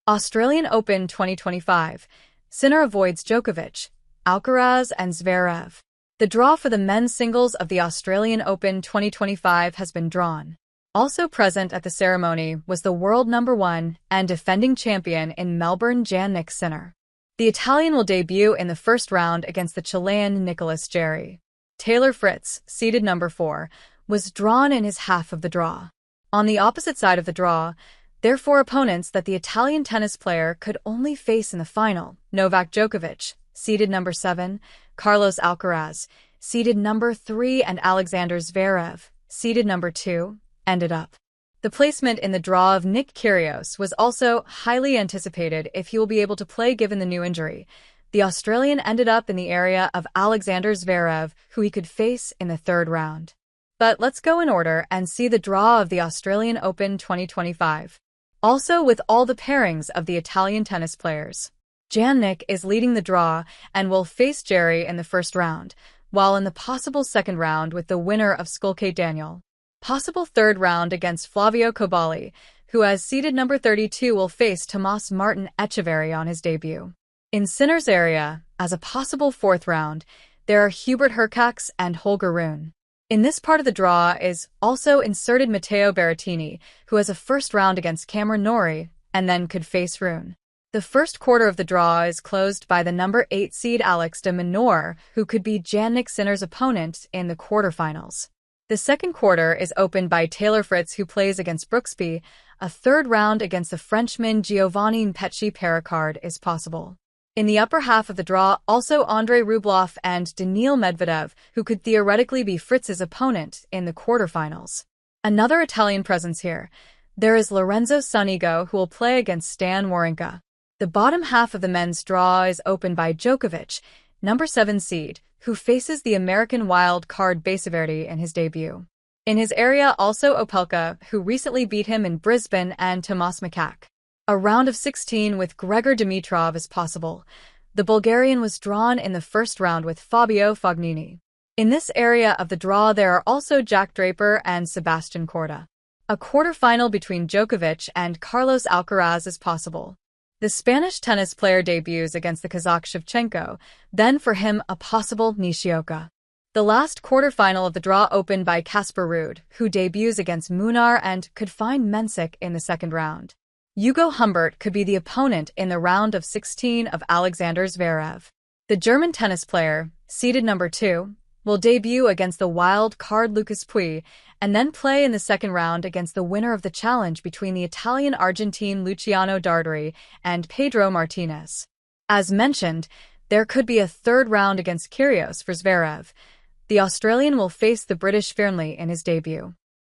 Australian Open 2025. Sinner avoids Djokovic, Alcaraz and Zverev. The draw for the men's singles of the Australian Open 2025 has been drawn. Also present at the ceremony was the world number 1 and defending champion in Melbourne Jannik Sinner. The Italian will debut in the first round against the Chilean Nicolas Jarry. Taylor Fritz, seeded number 4, was drawn in his half of the draw. On the opposite side of the draw, therefore opponents that the Italian tennis player could only face in the final: Novak Djokovic, seeded number 7, Carlos Alcaraz, seeded number 3, and Alexander Zverev, seeded number 2, ended up. The placement in the draw of Nick Kyrgios was also highly anticipated if he will be able to play given the new injury. The Australian ended up in the area of Alexander Zverev, who he could face in the third round. But let's go in order and see the draw of the Australian Open 2025. Also with all the pairings of the Italian tennis players. Jannik is leading the draw and will face Jarry in the first round, while in the possible second round with the winner of Skulke Daniel. Possible third round against Flavio Coballi, who as seeded number 32 will face Tomas Martin Echeverry on his debut. In Sinner's area, as a possible fourth round, there are Hubert Hurkacz and Holger Rune. In this part of the draw is also inserted Matteo Berrettini, who has a first round against Cameron Norrie, and then could face Rune. The first quarter of the draw is closed by the number 8 seed Alex de Minaur, who could be Jannik Sinner's opponent in the quarterfinals. The second quarter is opened by Taylor Fritz, who plays against Brooksby. A third round against the Frenchman Giovanni Mpetshi-Perricard is possible. In the upper half of the draw, also Andrei Rublev and Daniil Medvedev, who could theoretically be Fritz's opponent in the quarterfinals. Another Italian presence here. There is Lorenzo Sonego, who will play against Stan Wawrinka. The bottom half of the men's draw is opened by Djokovic, number 7 seed, who faces the American wild card Basaverdi in his debut. In his area, also Opelka, who recently beat him in Brisbane, and Tomas Makak. A round of 16 with Gregor Dimitrov is possible. The Bulgarian was drawn in the first round with Fabio Fognini. In this area of the draw there are also Jack Draper and Sebastian Korda. A quarterfinal between Djokovic and Carlos Alcaraz is possible. The Spanish tennis player debuts against the Kazakh Shevchenko, then for him a possible Nishioka. The last quarterfinal of the draw opened by Casper Ruud, who debuts against Munar and could find Mensik in the second round. Hugo Humbert could be the opponent in the round of 16 of Alexander Zverev. The German tennis player, seeded number 2, will debut against the wild card Lucas Pouille and then play in the second round against the winner of the challenge between the Italian-Argentine Luciano Darderi and Pedro Martinez. As mentioned, there could be a third round against Kyrgios for Zverev. The Australian will face the British Fearnley in his debut.